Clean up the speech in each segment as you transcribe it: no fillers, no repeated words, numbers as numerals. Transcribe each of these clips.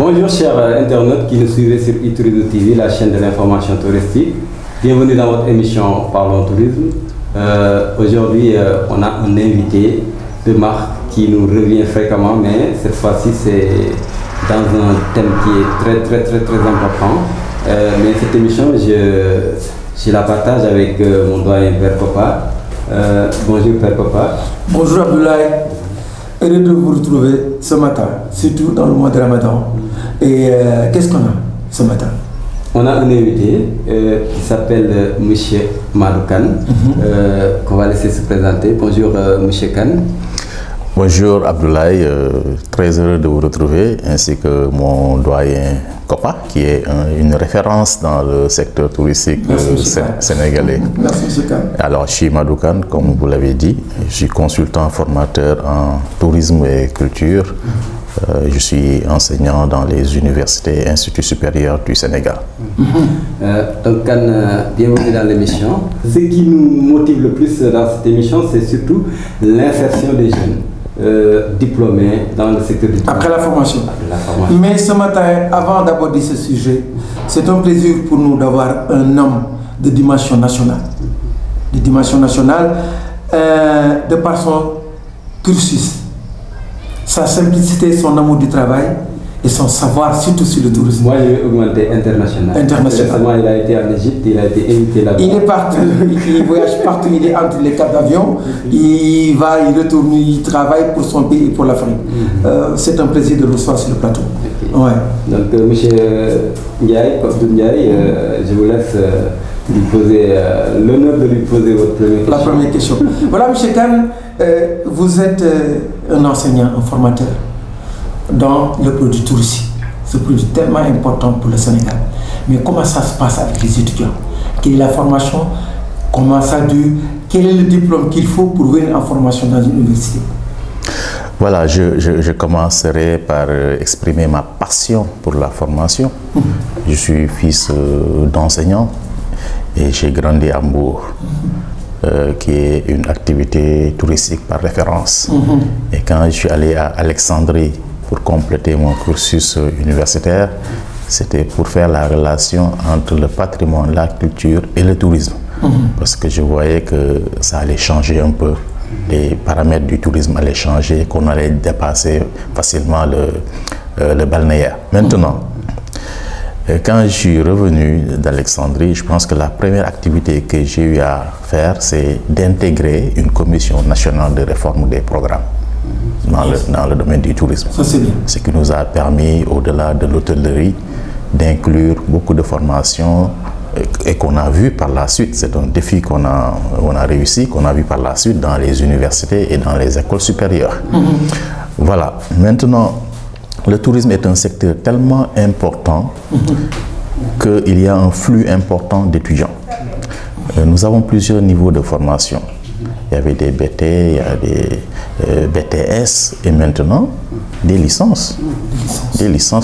Bonjour chers internautes qui nous suivez sur iTourisme TV, la chaîne de l'information touristique. Bienvenue dans votre émission Parlons Tourisme. Aujourd'hui, on a un invité de marque qui nous revient fréquemment, mais cette fois-ci c'est dans un thème qui est très important. Mais cette émission, je la partage avec mon doyen Père Kopa. Bonjour Père Kopa. Bonjour Abdoulaye. Heureux de vous retrouver ce matin, surtout dans le mois de Ramadan. Et qu'est-ce qu'on a ce matin? On a un invité qui s'appelle M. Madou Kane, qu'on va laisser se présenter. Bonjour M. Kane. Bonjour Abdoulaye, très heureux de vous retrouver, ainsi que mon doyen Kopa, qui est une référence dans le secteur touristique sénégalais. Merci M. Kane. Alors, je suis Madou Kane, comme vous l'avez dit, je suis consultant formateur en tourisme et culture. Je suis enseignant dans les universités et instituts supérieurs du Sénégal. Donc, Kane, bienvenue dans l'émission. Ce qui nous motive le plus dans cette émission, c'est surtout l'insertion des jeunes diplômés dans le secteur du tourisme. Après la formation. Mais ce matin, avant d'aborder ce sujet, c'est un plaisir pour nous d'avoir un homme de dimension nationale. De dimension nationale, de par son cursus, sa simplicité, son amour du travail et son savoir, surtout sur le tourisme. Moi, je vais augmenter international. Récemment, il a été en Égypte, il a été invité là-bas. Il est partout, il voyage partout, il est entre les quatre d'avion, il va, il retourne, il travaille pour son pays et pour l'Afrique. C'est un plaisir de le recevoir sur le plateau. Okay. Ouais. Donc, M. Ndiaye, je vous laisse lui poser l'honneur de lui poser votre première question. La première question. Voilà, M. Kane, vous êtes un enseignant, un formateur dans le produit touristique. Ce produit tellement important pour le Sénégal. Mais comment ça se passe avec les étudiants? Quelle est la formation? Comment ça dure? Quel est le diplôme qu'il faut pour venir en formation dans une université? Voilà, je commencerai par exprimer ma passion pour la formation. Je suis fils d'enseignant et j'ai grandi à Mbour, qui est une activité touristique par référence. Et quand je suis allé à Alexandrie pour compléter mon cursus universitaire, c'était pour faire la relation entre le patrimoine, la culture et le tourisme. Parce que je voyais que ça allait changer un peu. Les paramètres du tourisme allaient changer, qu'on allait dépasser facilement le balnéaire. Maintenant, quand je suis revenu d'Alexandrie, je pense que la première activité que j'ai eu à faire, c'est d'intégrer une commission nationale de réforme des programmes dans le domaine du tourisme. Ça, c'est bien. Ce qui nous a permis, au-delà de l'hôtellerie, d'inclure beaucoup de formations et qu'on a vu par la suite. C'est un défi qu'on a réussi, qu'on a vu par la suite dans les universités et dans les écoles supérieures. Voilà. Maintenant, le tourisme est un secteur tellement important qu'il y a un flux important d'étudiants. Nous avons plusieurs niveaux de formation. Il y avait des BT, il y a des BTS et maintenant des licences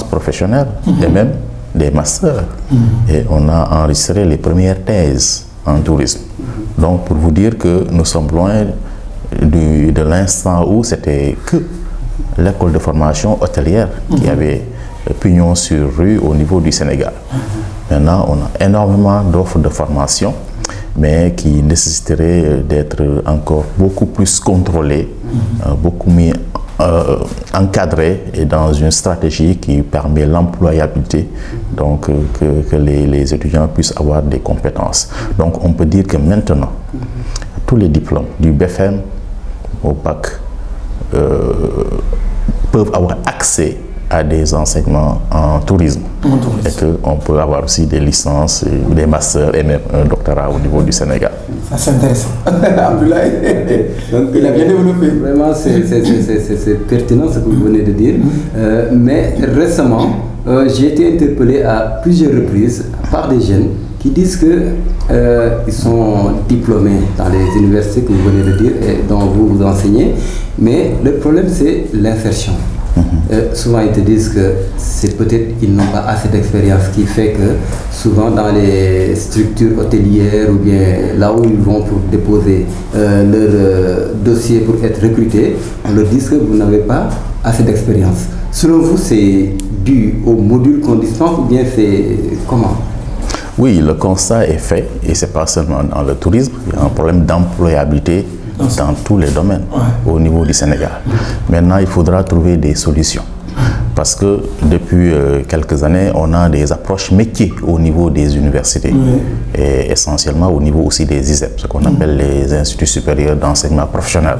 professionnelles et même des masters. Et on a enregistré les premières thèses en tourisme. Donc pour vous dire que nous sommes loin de l'instant où c'était que l'école de formation hôtelière qui avait pignon sur rue au niveau du Sénégal. Maintenant, on a énormément d'offres de formation, mais qui nécessiteraient d'être encore beaucoup plus contrôlées, beaucoup mieux encadrées et dans une stratégie qui permet l'employabilité, donc que les étudiants puissent avoir des compétences. Donc on peut dire que maintenant, tous les diplômes du BFM au bac peuvent avoir accès à des enseignements en tourisme. Et qu'on peut avoir aussi des licences, des masters et même un doctorat au niveau du Sénégal. Ça c'est intéressant. Abdoulaye, donc il a bien développé. Vraiment, c'est pertinent ce que vous venez de dire. Mais récemment, j'ai été interpellé à plusieurs reprises par des jeunes qui disent qu'ils sont diplômés dans les universités que vous venez de dire et dont vous enseignez. Mais le problème, c'est l'insertion. Souvent ils te disent que c'est peut-être qu'ils n'ont pas assez d'expérience, qui fait que souvent dans les structures hôtelières ou bien là où ils vont pour déposer leur dossier pour être recrutés, on leur dit que vous n'avez pas assez d'expérience. Selon vous, c'est dû au module qu'on dispense ou bien c'est comment? Oui, le constat est fait, et ce n'est pas seulement dans le tourisme, il y a un problème d'employabilité dans tous les domaines au niveau du Sénégal. Maintenant, il faudra trouver des solutions. Parce que depuis quelques années, on a des approches métiers au niveau des universités et essentiellement au niveau aussi des ISEP, ce qu'on appelle les instituts supérieurs d'enseignement professionnel.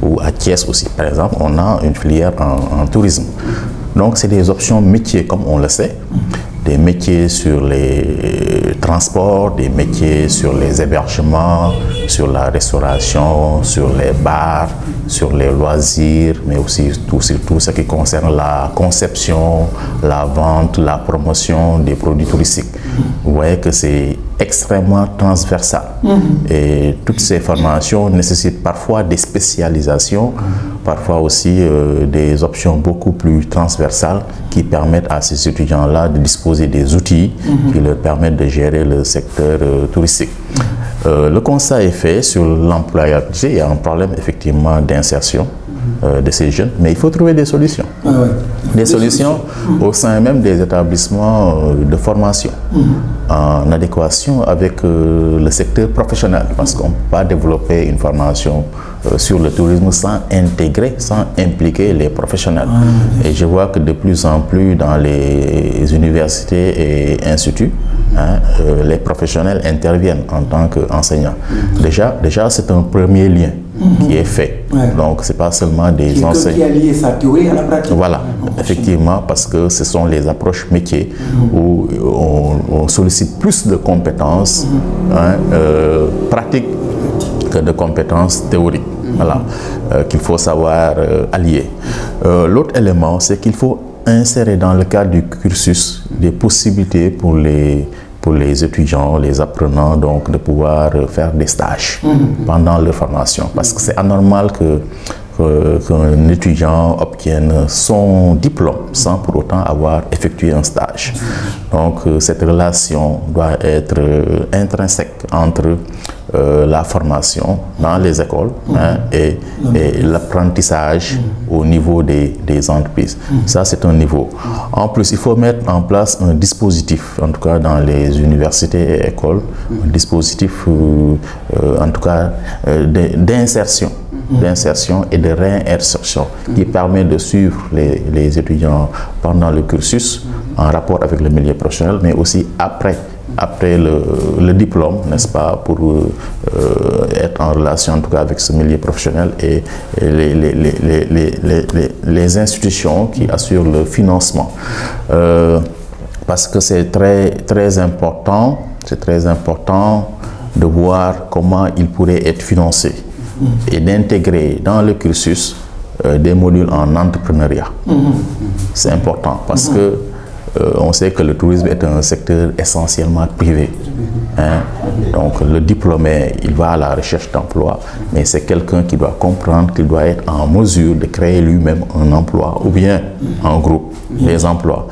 Ou à Thiès aussi, par exemple, on a une filière en tourisme. Donc, c'est des options métiers, comme on le sait. Des métiers sur les transports, des métiers sur les hébergements, sur la restauration, sur les bars, sur les loisirs, mais aussi tout ce qui concerne la conception, la vente, la promotion des produits touristiques. Vous voyez que c'est extrêmement transversal. Et toutes ces formations nécessitent parfois des spécialisations, parfois aussi des options beaucoup plus transversales qui permettent à ces étudiants-là de disposer des outils qui leur permettent de gérer le secteur touristique. Le constat est fait sur l'employabilité. Il y a un problème effectivement d'insertion de ces jeunes, mais il faut trouver des solutions. Des solutions au sein même des établissements de formation, en adéquation avec le secteur professionnel, parce qu'on ne peut pas développer une formation sur le tourisme sans intégrer, sans impliquer les professionnels. Et je vois que de plus en plus dans les universités et instituts, les professionnels interviennent en tant qu'enseignants. Déjà c'est un premier lien qui est fait. Donc, ce n'est pas seulement des enseignants. Qui a lié sa théorie à la pratique. Voilà, effectivement, parce que ce sont les approches métiers où on sollicite plus de compétences pratiques que de compétences théoriques. Voilà, qu'il faut savoir allier. L'autre élément, c'est qu'il faut insérer dans le cadre du cursus des possibilités pour les étudiants, les apprenants, donc de pouvoir faire des stages pendant leur formation. Parce que c'est anormal qu'un étudiant obtienne son diplôme sans pour autant avoir effectué un stage. Donc cette relation doit être intrinsèque entre la formation dans les écoles et l'apprentissage au niveau des entreprises. Ça, c'est un niveau. En plus, il faut mettre en place un dispositif, en tout cas dans les universités et écoles, un dispositif, en tout cas, d'insertion et de réinsertion qui permet de suivre les étudiants pendant le cursus en rapport avec le milieu professionnel, mais aussi après le diplôme, n'est-ce pas, pour être en relation en tout cas avec ce milieu professionnel et les institutions qui assurent le financement. Parce que c'est très important de voir comment il pourrait être financé et d'intégrer dans le cursus des modules en entrepreneuriat. C'est important parce que on sait que le tourisme est un secteur essentiellement privé. Donc le diplômé, il va à la recherche d'emploi, mais c'est quelqu'un qui doit comprendre qu'il doit être en mesure de créer lui-même un emploi ou bien en groupe des emplois.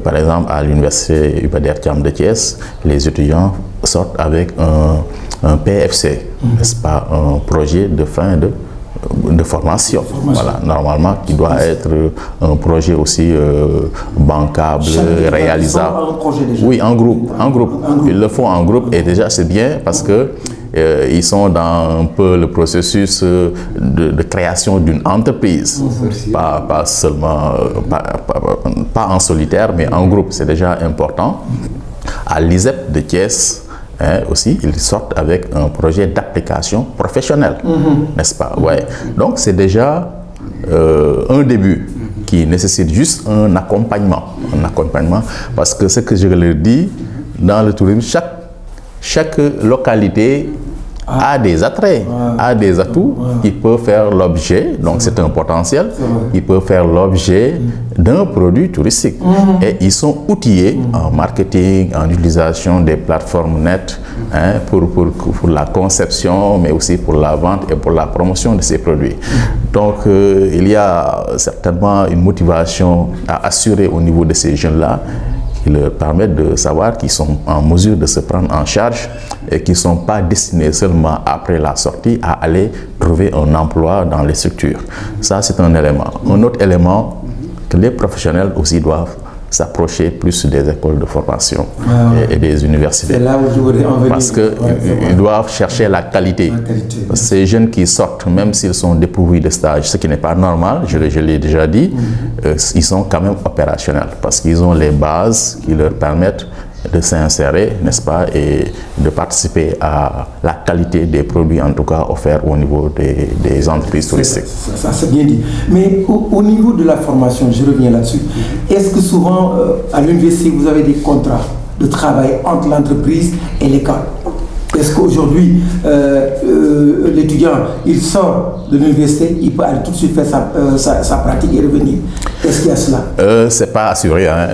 Par exemple, à l'université Iba Der Thiam de Thiès, les étudiants sortent avec un PFC, n'est-ce pas, un projet de fin de formation. Voilà, normalement, qui doit être un projet aussi bancable, réalisable. Oui, en groupe. Ils le font en groupe et déjà c'est bien parce que ils sont dans un peu le processus de création d'une entreprise. Pas seulement, pas en solitaire, mais en groupe. C'est déjà important. À l'ISEP de Thiès, aussi, ils sortent avec un projet d'application professionnelle, n'est-ce pas? Ouais. Donc, c'est déjà un début qui nécessite juste un accompagnement, parce que ce que je leur dis, dans le tourisme, chaque localité a des attraits, a des atouts qui peuvent faire l'objet, donc c'est un potentiel, qui peut faire l'objet d'un produit touristique. Et ils sont outillés en marketing, en utilisation des plateformes net pour la conception, mais aussi pour la vente et pour la promotion de ces produits. Donc il y a certainement une motivation à assurer au niveau de ces jeunes-là, qui leur permettent de savoir qu'ils sont en mesure de se prendre en charge et qu'ils ne sont pas destinés seulement après la sortie à aller trouver un emploi dans les structures. Ça, c'est un élément. Un autre élément que les professionnels aussi doivent s'approcher plus des écoles de formation et des universités. C'est là où je voudrais en venir. Parce qu'ils doivent chercher la qualité. Parce que ces jeunes qui sortent, même s'ils sont dépourvus de stage, ce qui n'est pas normal, je l'ai déjà dit, ils sont quand même opérationnels. Parce qu'ils ont les bases qui leur permettent de s'insérer, n'est-ce pas, et de participer à la qualité des produits, en tout cas, offerts au niveau des entreprises touristiques. Ça c'est bien dit. Mais au niveau de la formation, je reviens là-dessus, est-ce que souvent, à l'université, vous avez des contrats de travail entre l'entreprise et l'école? Est-ce qu'aujourd'hui, l'étudiant, il sort de l'université, il peut aller tout de suite faire sa pratique et revenir? Est-ce qu'il y a cela? C'est pas assuré, hein.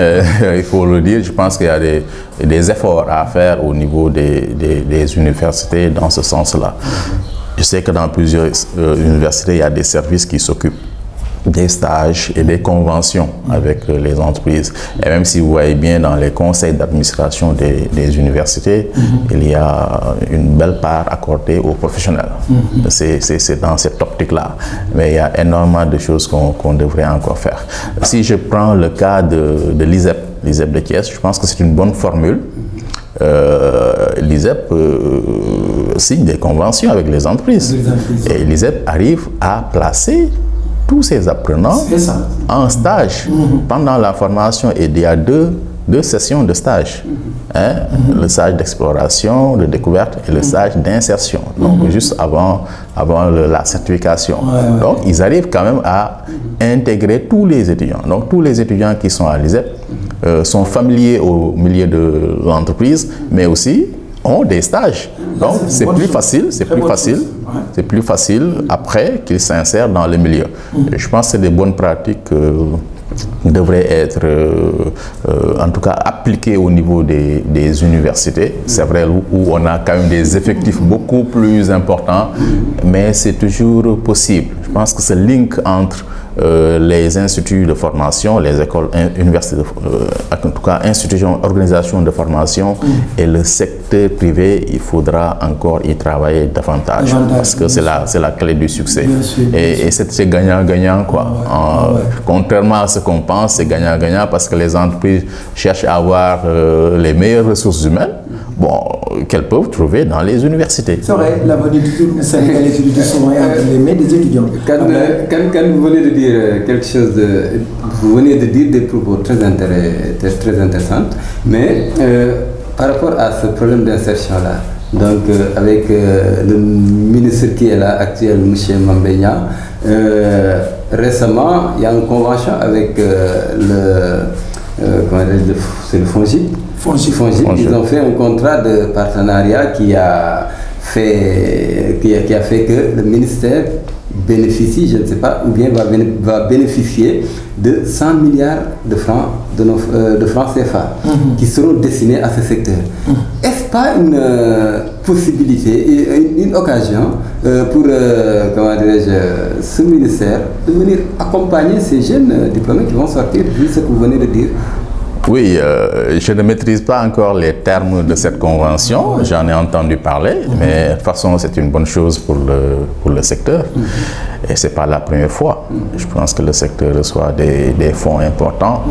Il faut le dire. Je pense qu'il y a des efforts à faire au niveau des universités dans ce sens-là. Je sais que dans plusieurs universités, il y a des services qui s'occupent des stages et des conventions avec les entreprises. Et même si vous voyez bien dans les conseils d'administration des universités, il y a une belle part accordée aux professionnels. C'est dans cette optique-là. Mais il y a énormément de choses qu'on devrait encore faire. Si je prends le cas de l'ISEP de Thiès, je pense que c'est une bonne formule. L'ISEP signe des conventions avec les entreprises. Et l'ISEP arrive à placer tous ces apprenants en stage pendant la formation, et il y a deux sessions de stage. Le stage d'exploration, de découverte, et le stage d'insertion, donc juste avant la certification. Donc ils arrivent quand même à intégrer tous les étudiants. Donc tous les étudiants qui sont à l'ISEP sont familiers au milieu de l'entreprise, mais aussi ont des stages. Donc c'est plus facile, c'est plus facile après qu'ils s'insèrent dans le milieu. Et je pense que c'est des bonnes pratiques qui devraient être en tout cas appliquées au niveau des universités. C'est vrai, où on a quand même des effectifs beaucoup plus importants, mais c'est toujours possible. Je pense que ce link entre les instituts de formation, les écoles, universités, en tout cas institutions, organisations de formation et le secteur privé, il faudra encore y travailler davantage, parce que c'est la clé du succès. Et c'est gagnant-gagnant, quoi. Contrairement à ce qu'on pense, c'est gagnant-gagnant parce que les entreprises cherchent à avoir les meilleures ressources humaines, qu'elles peuvent trouver dans les universités. C'est vrai, la bonne étude sénégalaise sont entre les mains des étudiants. Quand vous venez de dire quelque chose vous venez de dire des propos très intéressants, mais par rapport à ce problème d'insertion-là, donc avec le ministre qui est là actuel, M. Mambéigna, récemment, il y a une convention avec c'est le FONGIP. Ils ont fait un contrat de partenariat qui a fait que le ministère bénéficie, je ne sais pas, ou bien va bénéficier de 100 milliards de francs CFA qui seront destinés à ce secteur. Est-ce pas une possibilité, une occasion pour ce ministère de venir accompagner ces jeunes diplômés qui vont sortir, vu ce que vous venez de dire? Oui, je ne maîtrise pas encore les termes de cette convention, j'en ai entendu parler, mais de toute façon c'est une bonne chose pour le secteur. Et ce n'est pas la première fois. Je pense que le secteur reçoit des fonds importants,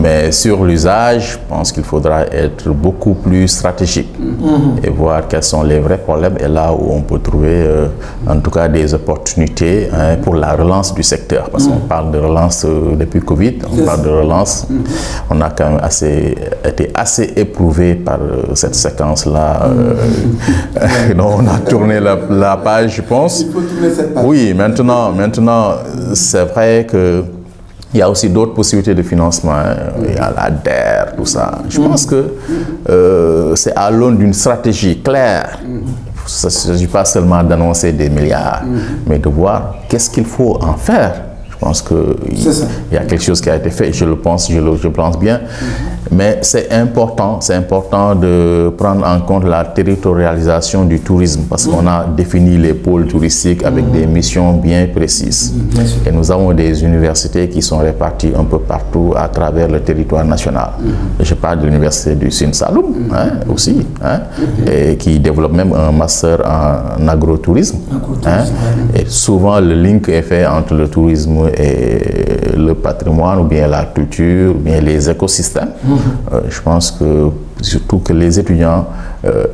mais sur l'usage, je pense qu'il faudra être beaucoup plus stratégique et voir quels sont les vrais problèmes et là où on peut trouver en tout cas des opportunités pour la relance du secteur. Parce qu'on parle de relance depuis Covid, on parle de relance, on a quand même été assez éprouvé par cette séquence-là. On a tourné la page, je pense. Il faut tourner cette page. Oui, maintenant c'est vrai qu'il y a aussi d'autres possibilités de financement. Il y a la DER, tout ça. Je pense que c'est à l'aune d'une stratégie claire. Il ne s'agit pas seulement d'annoncer des milliards, mais de voir qu'est-ce qu'il faut en faire. Je pense qu'il y a quelque chose qui a été fait, je pense bien. Mais c'est important de prendre en compte la territorialisation du tourisme parce qu'on a défini les pôles touristiques avec des missions bien précises. Et nous avons des universités qui sont réparties un peu partout à travers le territoire national. Je parle de l'université du Sine Saloum aussi, et qui développe même un master en agrotourisme. Et souvent le link est fait entre le tourisme et le patrimoine ou bien la culture, ou bien les écosystèmes. Je pense que surtout que les étudiants,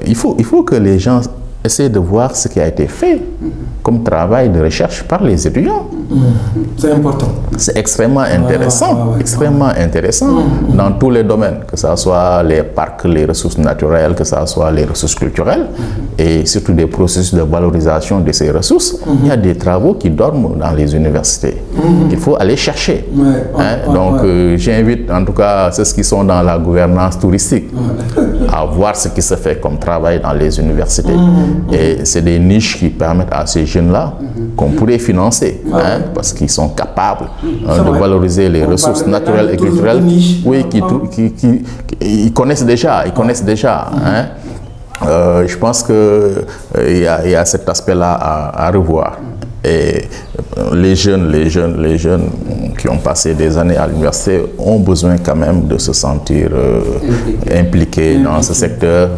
il faut que les gens essayer de voir ce qui a été fait comme travail de recherche par les étudiants. C'est important. C'est extrêmement intéressant, extrêmement intéressant dans tous les domaines, que ce soit les parcs, les ressources naturelles, que ce soit les ressources culturelles, et surtout des processus de valorisation de ces ressources. Il y a des travaux qui dorment dans les universités. Il faut aller chercher. Donc j'invite en tout cas ceux qui sont dans la gouvernance touristique à voir ce qui se fait comme travail dans les universités. Et c'est des niches qui permettent à ces jeunes-là qu'on pourrait financer, parce qu'ils sont capables de valoriser les ressources naturelles et culturelles. Oui, ils connaissent déjà, je pense qu'il y a cet aspect-là à revoir. Et les jeunes qui ont passé des années à l'université ont besoin quand même de se sentir impliqués dans ce secteur.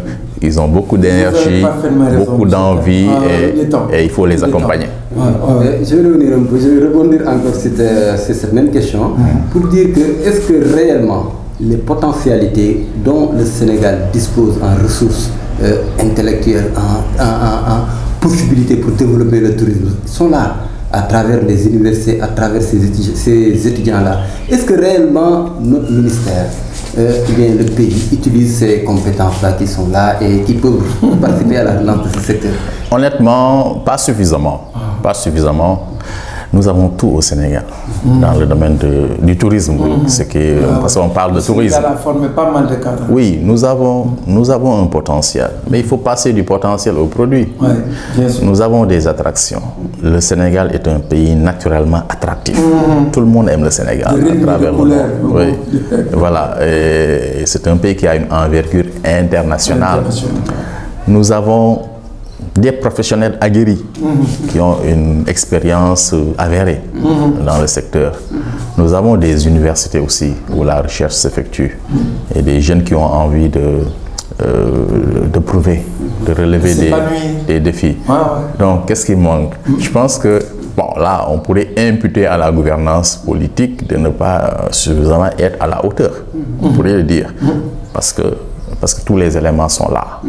Ils ont beaucoup d'énergie, beaucoup d'envie et il faut les accompagner. Je vais revenir un peu, je vais rebondir encore sur cette même question pour dire que est-ce que réellement les potentialités dont le Sénégal dispose en ressources intellectuelles, en possibilités pour développer le tourisme sont là à travers les universités, à travers ces étudiants-là. Est-ce que réellement notre ministère bien le pays utilise ces compétences-là qui sont là et qui peuvent participer à la relance de ce secteur? Honnêtement, pas suffisamment. Pas suffisamment. Nous avons tout au Sénégal dans le domaine du tourisme, parce qu'on parle de tourisme. Ça a formé pas mal de cadres. Oui, nous avons un potentiel, mais il faut passer du potentiel au produit. Bien sûr. Nous avons des attractions. Le Sénégal est un pays naturellement attractif. Tout le monde aime le Sénégal à travers le monde. Oui. Voilà, et c'est un pays qui a une envergure internationale. Nous avons des professionnels aguerris qui ont une expérience avérée dans le secteur. Nous avons des universités aussi où la recherche s'effectue et des jeunes qui ont envie de prouver, de relever des défis. Donc, qu'est-ce qui manque? Je pense que, bon, là, on pourrait imputer à la gouvernance politique de ne pas suffisamment être à la hauteur. On pourrait le dire. Parce que tous les éléments sont là.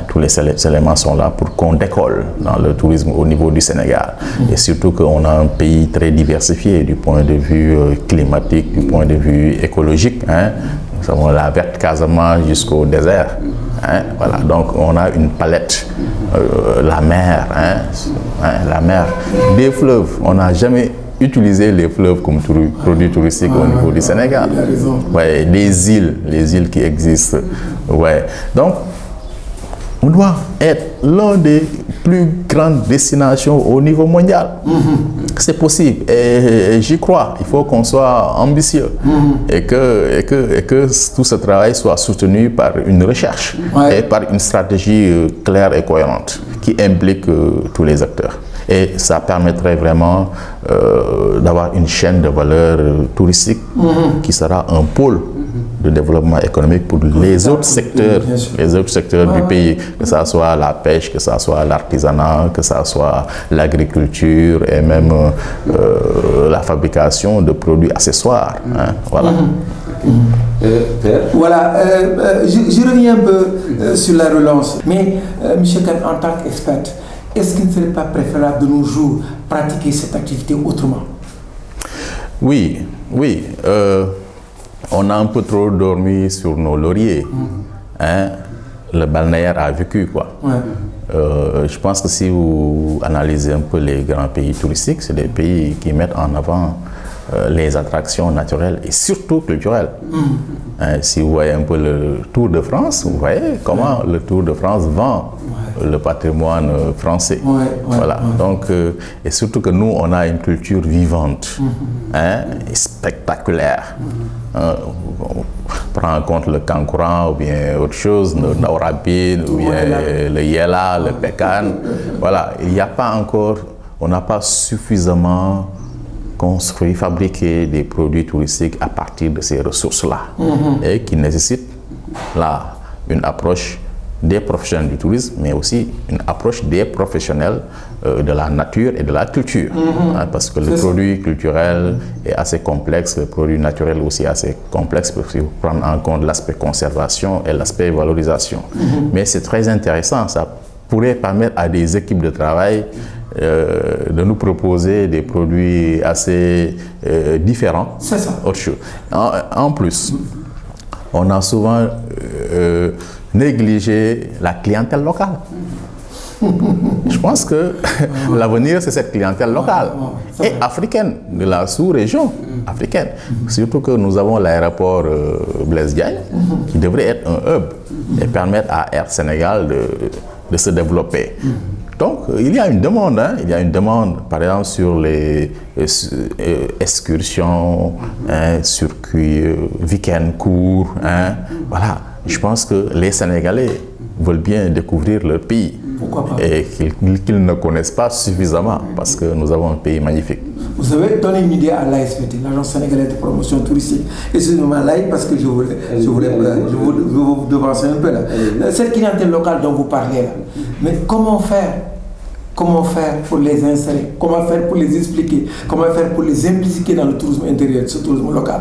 Tous les éléments sont là pour qu'on décolle dans le tourisme au niveau du Sénégal. Et surtout qu'on a un pays très diversifié du point de vue climatique, du point de vue écologique. Nous avons la verte Casamance jusqu'au désert. Voilà, donc on a une palette, la mer, la mer, des fleuves. On n'a jamais utilisé les fleuves comme produits touristiques au niveau du Sénégal. Ouais, les îles qui existent. Ouais. Donc, on doit être l'un des plus grandes destinations au niveau mondial. C'est possible et j'y crois. Il faut qu'on soit ambitieux et que tout ce travail soit soutenu par une recherche et par une stratégie claire et cohérente qui implique tous les acteurs. Et ça permettrait vraiment d'avoir une chaîne de valeur touristique qui sera un pôle de développement économique pour les autres secteurs du pays, que ce soit la pêche, que ce soit l'artisanat, que ce soit l'agriculture et même la fabrication de produits accessoires. Voilà. Voilà, je reviens un peu sur la relance. Mais, M. Kane, en tant qu'expert, est-ce qu'il ne serait pas préférable de nos jours pratiquer cette activité autrement? Oui. On a un peu trop dormi sur nos lauriers. Le balnéaire a vécu, quoi. Je pense que si vous analysez un peu les grands pays touristiques, c'est des pays qui mettent en avant les attractions naturelles et surtout culturelles. Si vous voyez un peu le Tour de France, vous voyez comment le Tour de France vend le patrimoine français. Voilà. Donc, et surtout que nous, on a une culture vivante, et spectaculaire. prend en compte le kankuran ou bien autre chose, le naorabine ou bien le yela, le pekan. Voilà, il n'y a pas encore, on n'a pas suffisamment construit, fabriqué des produits touristiques à partir de ces ressources-là et qui nécessitent là une approche des professionnels du tourisme, mais aussi une approche des professionnels de la nature et de la culture. Hein, parce que le produit culturel est assez complexe, le produit naturel aussi assez complexe, parce qu'il faut prendre en compte l'aspect conservation et l'aspect valorisation. Mais c'est très intéressant, ça pourrait permettre à des équipes de travail de nous proposer des produits assez différents. C'est ça. Autre chose. En plus, on a souvent négligé la clientèle locale. Je pense que l'avenir, c'est cette clientèle locale et africaine, de la sous-région africaine. Surtout que nous avons l'aéroport Blaise Diagne, qui devrait être un hub et permettre à Air Sénégal de se développer. Donc, il y a une demande, hein, il y a une demande, par exemple, sur les excursions, circuits, week-end courts. Voilà, je pense que les Sénégalais veulent bien découvrir leur pays. Pourquoi pas? Et qu'ils ne connaissent pas suffisamment, parce que nous avons un pays magnifique. Vous savez, donner une idée à l'ASPT, l'Agence sénégalaise de promotion touristique. Excusez-moi, Laïc, parce que je vous devancer un peu là. Cette clientèle locale dont vous parlez là, mais comment faire? Comment faire pour les insérer? Comment faire pour les expliquer? Comment faire pour les impliquer dans le tourisme intérieur, ce tourisme local?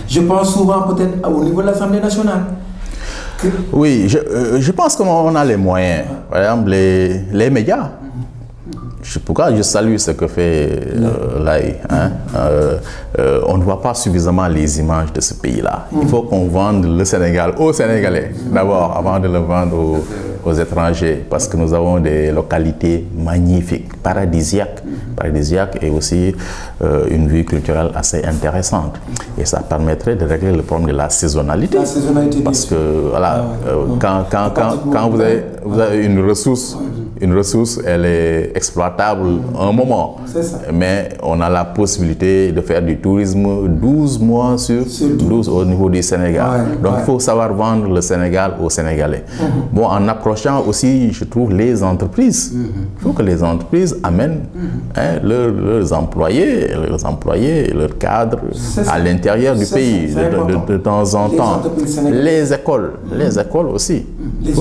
Je pense souvent peut-être au niveau de l'Assemblée nationale. Oui, je pense qu'on a les moyens. Par exemple, les médias. Pourquoi je salue ce que fait l'AI. On ne voit pas suffisamment les images de ce pays-là. Il faut qu'on vende le Sénégal aux Sénégalais, d'abord, avant de le vendre aux étrangers, parce que nous avons des localités magnifiques, paradisiaques et aussi une vie culturelle assez intéressante. Et ça permettrait de régler le problème de la saisonnalité. La saisonnalité, parce que, voilà, quand vous avez une ressource, elle est exploitable un moment, mais on a la possibilité de faire du tourisme 12 mois sur 12 au niveau du Sénégal. Donc il faut savoir vendre le Sénégal aux Sénégalais. Bon, en approchant aussi, je trouve, les entreprises. Il faut que les entreprises amènent leurs employés, leurs cadres à l'intérieur du pays de temps en temps. Les écoles aussi. Il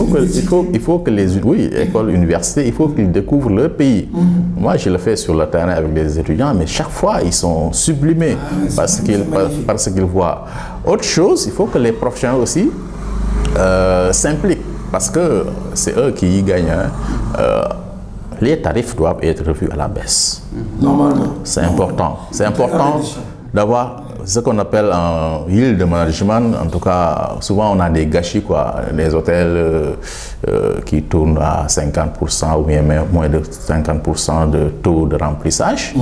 faut que les écoles universitaires, il faut qu'ils découvrent leur pays. Moi, je le fais sur le terrain avec des étudiants, mais chaque fois, ils sont sublimés parce qu'ils voient. Autre chose, il faut que les professionnels aussi s'impliquent, parce que c'est eux qui y gagnent. Les tarifs doivent être revus à la baisse. Normalement. C'est important. C'est important d'avoir ce qu'on appelle un yield de management. En tout cas, souvent on a des gâchis, quoi. Des hôtels qui tournent à 50% ou bien moins de 50% de taux de remplissage,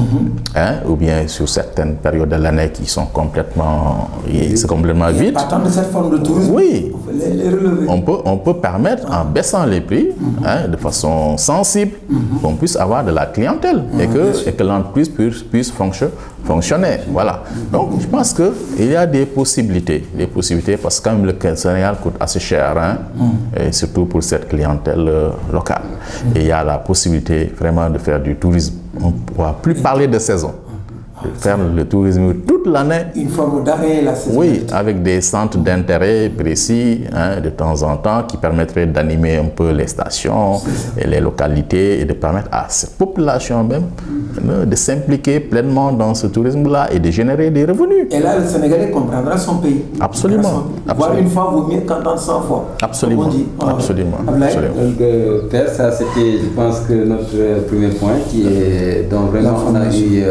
ou bien sur certaines périodes de l'année qui sont complètement vides. Partant de cette forme de tourisme, oui, les relever. On peut permettre, en baissant les prix de façon sensible, qu'on puisse avoir de la clientèle et que l'entreprise puisse fonctionner. Voilà. Donc, je pense qu'il y a des possibilités parce que quand même le Sénégal coûte assez cher, et surtout pour cette clientèle locale. Et il y a la possibilité vraiment de faire du tourisme. On ne pourra plus parler de saison. De faire le tourisme toute l'année. Une forme d'arrêt, la saison. Oui, avec des centres d'intérêt précis, de temps en temps, qui permettraient d'animer un peu les stations et les localités et de permettre à cette population même de s'impliquer pleinement dans ce tourisme-là et de générer des revenus. Et là, le Sénégalais comprendra son pays. Absolument. Voir une fois vaut mieux qu'entendre 100 fois. Absolument. Absolument. Donc, Père, ça c'était, je pense que notre premier point qui est donc vraiment on a eu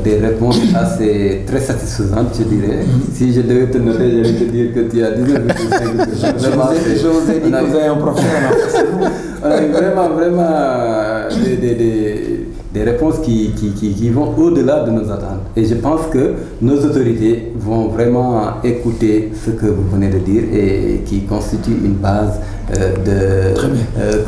des réponses assez très satisfaisantes, je dirais. Si je devais te noter, je vais te dire que tu as 19,5%. Je vous ai dit que vous avez un professionnel. On a eu vraiment des réponses qui vont au-delà de nos attentes. Et je pense que nos autorités vont vraiment écouter ce que vous venez de dire et qui constitue une base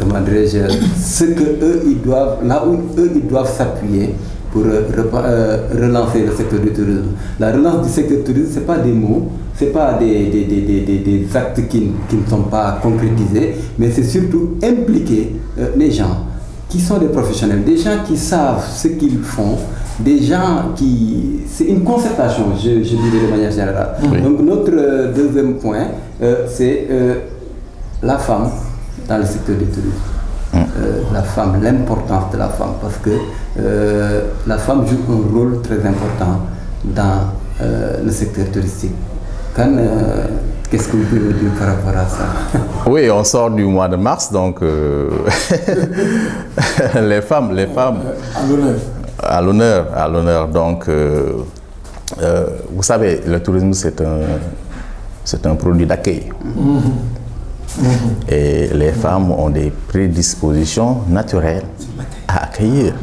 comment dirais-je, ce que eux ils doivent, là où eux ils doivent s'appuyer pour relancer le secteur du tourisme. La relance du secteur du tourisme, ce n'est pas des mots, ce n'est pas des actes qui ne sont pas concrétisés, mais c'est surtout impliquer les gens qui sont des professionnels, des gens qui savent ce qu'ils font, des gens qui... C'est une concertation, je dirais de manière générale. Oui. Donc notre deuxième point, c'est la femme dans le secteur du tourisme. La femme, l'importance de la femme, parce que la femme joue un rôle très important dans le secteur touristique. Qu'est-ce que vous pouvez me dire par rapport à ça? Oui, on sort du mois de mars, donc les femmes à l'honneur. Donc, vous savez, le tourisme, c'est un produit d'accueil. Et les femmes ont des prédispositions naturelles à accueillir.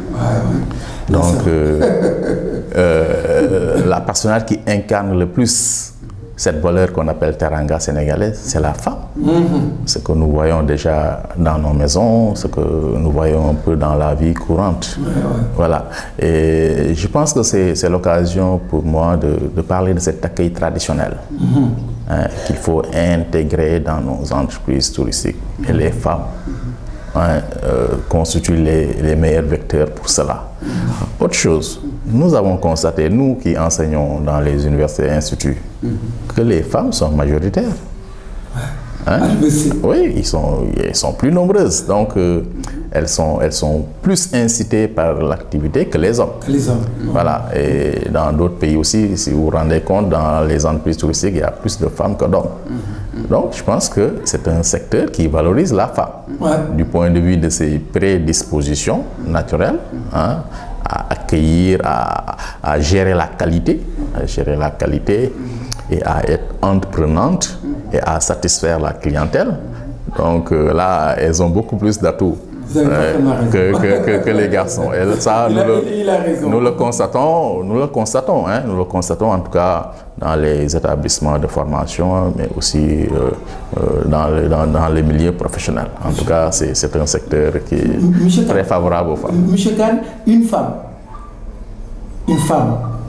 Donc, la personnalité qui incarne le plus cette valeur qu'on appelle teranga sénégalaise, c'est la femme. Ce que nous voyons déjà dans nos maisons, ce que nous voyons un peu dans la vie courante. Voilà. Et je pense que c'est l'occasion pour moi de parler de cet accueil traditionnel qu'il faut intégrer dans nos entreprises touristiques. Et les femmes constituent les meilleurs vecteurs pour cela. Autre chose, nous avons constaté, nous qui enseignons dans les universités et instituts, que les femmes sont majoritaires. Oui, elles sont plus nombreuses. Donc, elles sont plus incitées par l'activité que les hommes. Voilà. Et dans d'autres pays aussi, si vous vous rendez compte, dans les entreprises touristiques, il y a plus de femmes que d'hommes. Donc, je pense que c'est un secteur qui valorise la femme du point de vue de ses prédispositions naturelles, à accueillir, à gérer la qualité, et à être entreprenante et à satisfaire la clientèle. Donc là, elles ont beaucoup plus d'atouts que les garçons. Et ça, nous le constatons en tout cas dans les établissements de formation, mais aussi dans les milieux professionnels. En tout cas, c'est un secteur qui est très favorable aux femmes. Monsieur Kane, une femme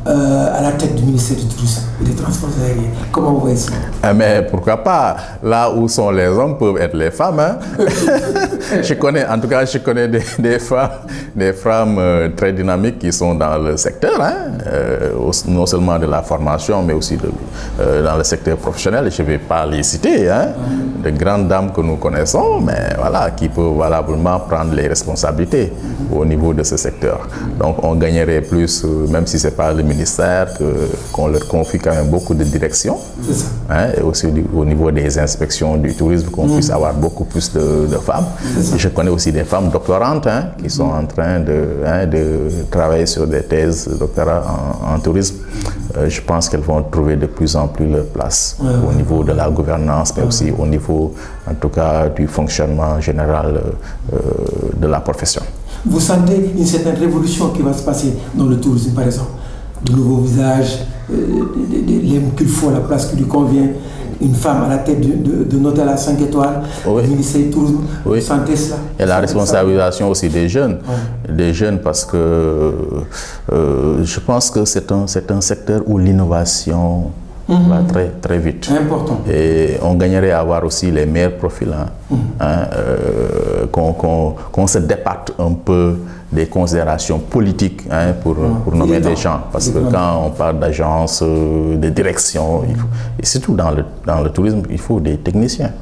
à la tête du ministère du Tourisme et des Transports aériens. Comment vous voyez ça? Mais pourquoi pas? Là où sont les hommes peuvent être les femmes. Je connais des femmes très dynamiques qui sont dans le secteur, non seulement de la formation, mais aussi dans le secteur professionnel. Je ne vais pas les citer, de grandes dames que nous connaissons, mais voilà, qui peuvent valablement prendre les responsabilités au niveau de ce secteur. Donc on gagnerait plus, même si ce n'est pas le ministère, qu'on leur confie quand même beaucoup de direction, et aussi au niveau des inspections du tourisme, qu'on puisse avoir beaucoup plus de femmes. Et je connais aussi des femmes doctorantes qui sont en train de travailler sur des thèses de doctorat en tourisme. Je pense qu'elles vont trouver de plus en plus leur place au niveau de la gouvernance, mais aussi au niveau, en tout cas, du fonctionnement général de la profession. Vous sentez une certaine révolution qui va se passer dans le tourisme, par exemple? De nouveaux visages, qu'il faut, la place qui lui convient, une femme à la tête d'un hôtel à 5 étoiles, le ministère du Tourisme, vous sentez cela? Et la responsabilisation aussi des jeunes, parce que je pense que c'est un secteur où l'innovation va très, très vite. Important. Et on gagnerait à avoir aussi les meilleurs profils, qu'on se départe un peu des considérations politiques pour nommer des gens. Parce que quand on parle d'agence, de direction, et surtout dans le tourisme, il faut des techniciens.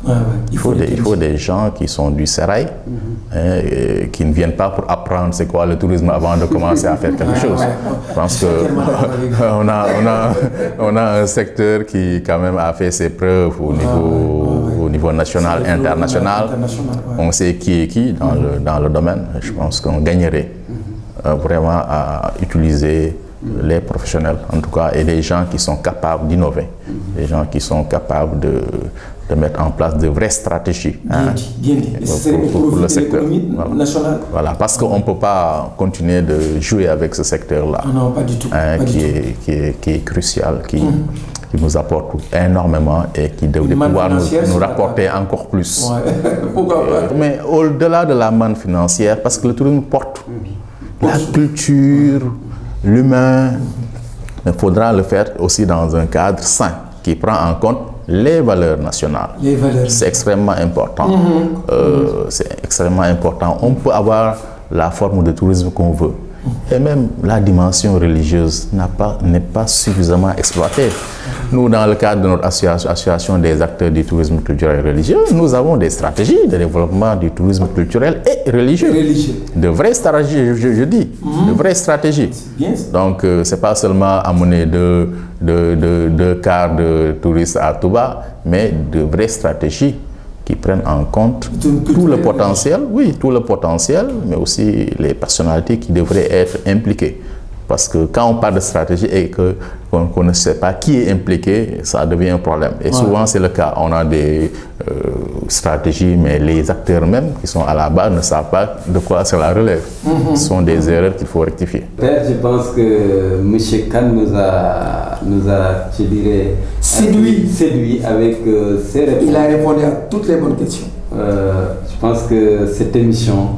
Il faut des gens qui sont du sérail, qui ne viennent pas pour apprendre c'est quoi le tourisme avant de commencer à faire quelque chose. Je pense qu'on a un secteur qui quand même a fait ses preuves au niveau national, international. On sait qui est qui dans le domaine. Je pense qu'on gagnerait vraiment à utiliser les professionnels, en tout cas, et les gens qui sont capables d'innover, les gens qui sont capables de mettre en place de vraies stratégies pour le secteur national. Voilà, parce qu'on ne peut pas continuer de jouer avec ce secteur-là, pas du tout, qui est crucial, qui nous apporte énormément et qui devrait pouvoir nous rapporter encore plus. Mais au-delà de la manne financière, parce que le tourisme porte la culture, l'humain, il faudra le faire aussi dans un cadre sain qui prend en compte les valeurs nationales. Les valeurs. C'est extrêmement important. C'est extrêmement important. On peut avoir la forme de tourisme qu'on veut. Et même la dimension religieuse n'est pas suffisamment exploitée. Nous, dans le cadre de notre association des acteurs du tourisme culturel et religieux, nous avons des stratégies de développement du tourisme culturel et religieux. De vraies stratégies, je dis. De vraies stratégies. Donc, ce n'est pas seulement amener deux quarts de touristes à Touba, mais de vraies stratégies qui prennent en compte tout le potentiel, oui, tout le potentiel, mais aussi les personnalités qui devraient être impliquées. Parce que quand on parle de stratégie et qu'on ne sait pas qui est impliqué, ça devient un problème. Et souvent, c'est le cas. On a des stratégies, mais les acteurs mêmes qui sont à la base ne savent pas de quoi cela relève. Ce sont des erreurs qu'il faut rectifier. Père, je pense que M. Khan nous a, je dirais, séduit avec ses réponses. Il a répondu à toutes les bonnes questions. Je pense que cette émission,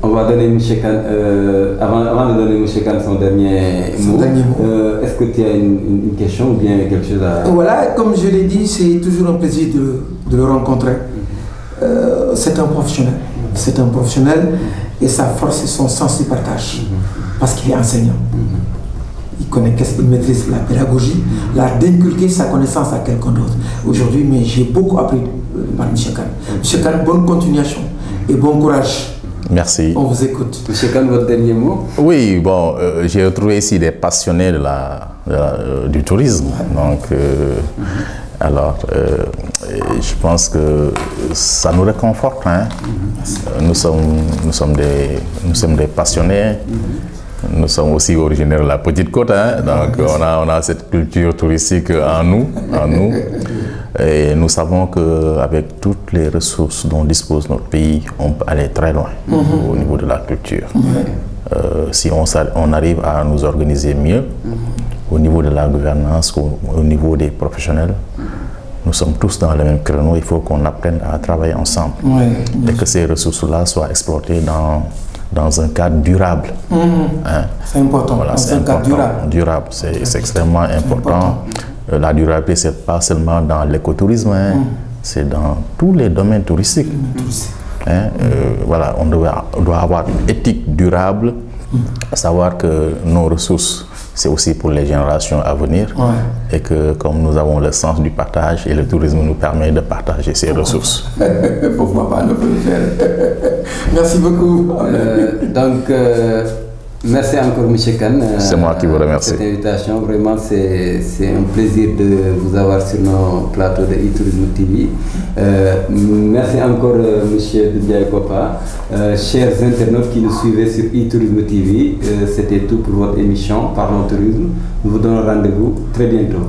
on va donner M. Khan, avant de donner M. Khan son dernier mot. Est-ce que tu as une question ou bien quelque chose à... Voilà, comme je l'ai dit, c'est toujours un plaisir de le rencontrer. C'est un professionnel. C'est un professionnel et sa force et son sens du partage. Parce qu'il est enseignant. Il connaît, il maîtrise la pédagogie, l'art d'inculquer sa connaissance à quelqu'un d'autre. Aujourd'hui, mais j'ai beaucoup appris par M. Khan. M. Khan, bonne continuation et bon courage. Merci. On vous écoute. M. Khan, votre dernier mot? Oui, bon, j'ai retrouvé ici des passionnés du tourisme. Donc, alors, je pense que ça nous réconforte. Hein. Nous sommes des passionnés. Nous sommes aussi originaires de la Petite Côte. Hein. Donc, on a cette culture touristique en nous. Et nous savons qu'avec toutes les ressources dont dispose notre pays, on peut aller très loin au niveau de la culture. Si on arrive à nous organiser mieux, au niveau de la gouvernance, au niveau des professionnels, nous sommes tous dans le même créneau. Il faut qu'on apprenne à travailler ensemble. Et que ces ressources-là soient exploitées dans un cadre durable. Hein? C'est important. Voilà, c'est important. Durable, c'est extrêmement important. La durabilité, ce n'est pas seulement dans l'écotourisme, hein, c'est dans tous les domaines touristiques. Hein, voilà, on doit avoir une éthique durable, à savoir que nos ressources, c'est aussi pour les générations à venir, et que comme nous avons le sens du partage, et le tourisme nous permet de partager ces ressources. Pourquoi pas ne pas le faire? Merci beaucoup. Merci encore, M. Khan. C'est moi qui vous remercie. Cette invitation, vraiment, c'est un plaisir de vous avoir sur nos plateaux de e-Tourisme TV. Merci encore, M. Ndiaye Kopa. Chers internautes qui nous suivez sur e-Tourisme TV, c'était tout pour votre émission Parlons Tourisme. Nous vous donnons rendez-vous très bientôt.